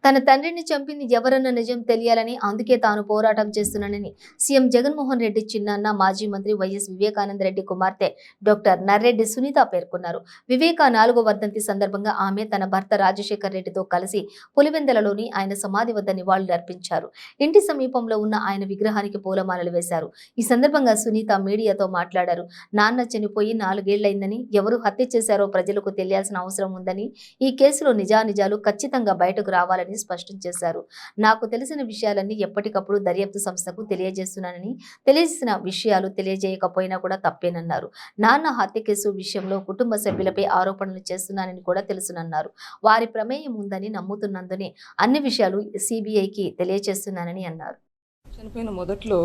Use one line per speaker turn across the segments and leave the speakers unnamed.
తన తండ్రిని చంపింది ఎవరన్న నిజం తెలియాలని అందుకే తాను పోరాటం చేస్తున్నానని సీఎం జగన్మోహన్ రెడ్డి చిన్నాన్న మాజీ మంత్రి వైఎస్ వివేకానంద రెడ్డి కుమార్తె డాక్టర్ నర్రెడ్డి సునీత పేర్కొన్నారు. వివేక 4వ వర్ధంతి సందర్భంగా ఆమె తన భర్త రాజశేఖర్ రెడ్డితో కలిసి పులివెందలలోని ఆయన సమాధి వద్ద నివాళులు అర్పించారు. ఇంటి సమీపంలో ఉన్న ఆయన విగ్రహానికి పూలమాలలు వేశారు. ఈ సందర్భంగా సునీత మీడియాతో మాట్లాడారు. నాన్న చనిపోయి 4 ఏళ్లైందని, ఎవరు హత్య చేశారో ప్రజలకు తెలియాల్సిన అవసరం ఉందని, ఈ కేసులో నిజానిజాలు ఖచ్చితంగా బయటకు రావాలని స్పష్టం చేశారు. నాకు తెలిసిన విషయాలన్నీ ఎప్పటికప్పుడు దర్యాప్తు సంస్థకు తెలియజేస్తున్నానని, తెలిసిన విషయాలు తెలియజేయకపోయినా కూడా తప్పేనన్నారు. నాన్న హత్య కేసు విషయంలో కుటుంబ సభ్యులపై ఆరోపణలు చేస్తున్నానని కూడా తెలుసునన్నారు. వారి ప్రమేయం ఉందని నమ్ముతున్నందునే అన్ని విషయాలు సిబిఐకి తెలియజేస్తున్నానని అన్నారు.
చనిపోయిన మొదట్లో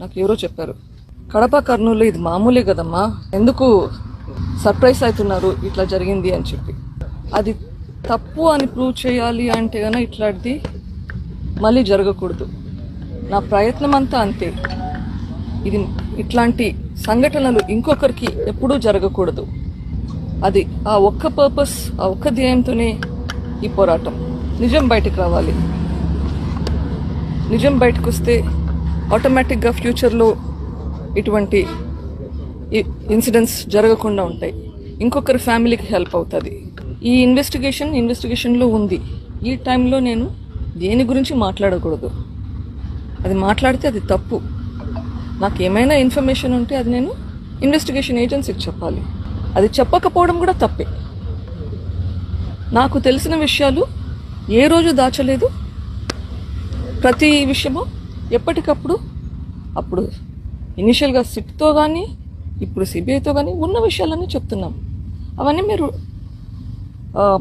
నాకు ఎవరో చెప్పారు, కడప కర్నూలు ఇది మామూలే కదమ్మా, ఎందుకు సర్ప్రైజ్ అవుతున్నారు ఇట్లా జరిగింది అని చెప్పి. అది తప్పు అని ప్రూవ్ చేయాలి అంటే కనుక ఇట్లాంటిది మళ్ళీ జరగకూడదు. నా ప్రయత్నం అంతా అంతే. ఇది ఇట్లాంటి సంఘటనలు ఇంకొకరికి ఎప్పుడూ జరగకూడదు. అది ఆ ఒక్క పర్పస్, ఆ ఒక్క ధ్యేయంతోనే ఈ పోరాటం. నిజం బయటకు రావాలి. నిజం బయటకు వస్తే ఆటోమేటిక్గా ఫ్యూచర్లో ఇటువంటి ఇన్సిడెంట్స్ జరగకుండా ఉంటాయి. ఇంకొకరి ఫ్యామిలీకి హెల్ప్ అవుతుంది. ఈ ఇన్వెస్టిగేషన్లో ఉంది. ఈ టైంలో నేను దేని గురించి మాట్లాడకూడదు. అది మాట్లాడితే అది తప్పు. నాకు ఏమైనా ఇన్ఫర్మేషన్ ఉంటే అది నేను ఇన్వెస్టిగేషన్ ఏజెన్సీకి చెప్పాలి. అది చెప్పకపోవడం కూడా తప్పే. నాకు తెలిసిన విషయాలు ఏ రోజు దాచలేదు. ప్రతి విషయము ఎప్పటికప్పుడు, అప్పుడు ఇనిషియల్గా సిట్తో కానీ ఇప్పుడు సిబిఐతో కానీ ఉన్న విషయాలన్నీ చెప్తున్నాం. అవన్నీ మీరు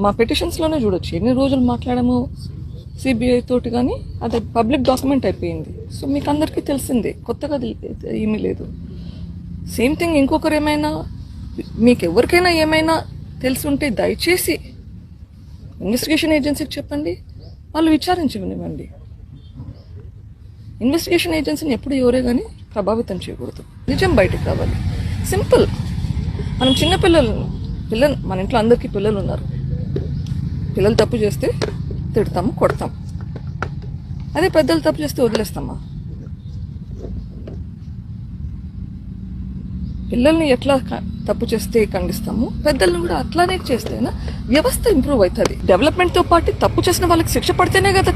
మా పిటిషన్స్లోనే చూడొచ్చు. ఎన్ని రోజులు మాట్లాడాము సిబిఐ తోటి, కానీ అది పబ్లిక్ డాక్యుమెంట్ అయిపోయింది. సో మీకు అందరికీ తెలిసిందే, కొత్తగా ఏమీ లేదు. సేమ్ థింగ్ ఇంకొకరు ఏమైనా, మీకు ఎవరికైనా ఏమైనా తెలిసి ఉంటే దయచేసి ఇన్వెస్టిగేషన్ ఏజెన్సీకి చెప్పండి, వాళ్ళు విచారించనివ్వండి. ఇన్వెస్టిగేషన్ ఏజెన్సీని ఎప్పుడు ఎవరే కానీ ప్రభావితం చేయకూడదు. నిజం బయటకు రావాలి. సింపుల్. మనం చిన్నపిల్లలు మన ఇంట్లో అందరికీ పిల్లలు ఉన్నారు. పిల్లలు తప్పు చేస్తే తిడతాము, కొడతాం. అదే పెద్దలు తప్పు చేస్తే వదిలేస్తామా? పిల్లల్ని ఎట్లా తప్పు చేస్తే ఖండిస్తాము, పెద్దలను కూడా అట్లానే చేస్తేనా వ్యవస్థ ఇంప్రూవ్ అవుతుంది. డెవలప్మెంట్తో పాటు తప్పు చేసిన వాళ్ళకి శిక్ష పడితేనే కదా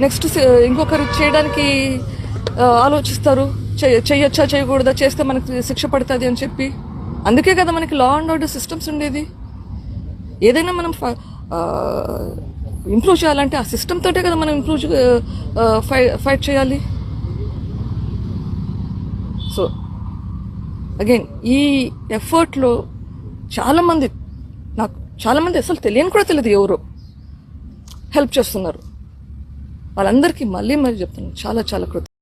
నెక్స్ట్ ఇంకొకరు చేయడానికి ఆలోచిస్తారు. చేయొచ్చా చేయకూడదా, చేస్తే మనకి శిక్ష పడుతుంది అని చెప్పి. అందుకే కదా మనకి లా అండ్ ఆర్డర్ సిస్టమ్స్ ఉండేది. ఏదైనా మనం ఇంప్రూవ్ చేయాలంటే ఆ సిస్టమ్ తోటే కదా మనం ఫైట్ చేయాలి. సో అగైన్ ఈ ఎఫర్ట్లో చాలామంది అసలు తెలియని కూడా తెలియదు ఎవరో హెల్ప్ చేస్తున్నారు. వాళ్ళందరికీ మళ్ళీ చెప్తున్నాను, చాలా చాలా కృతజ్ఞతలు.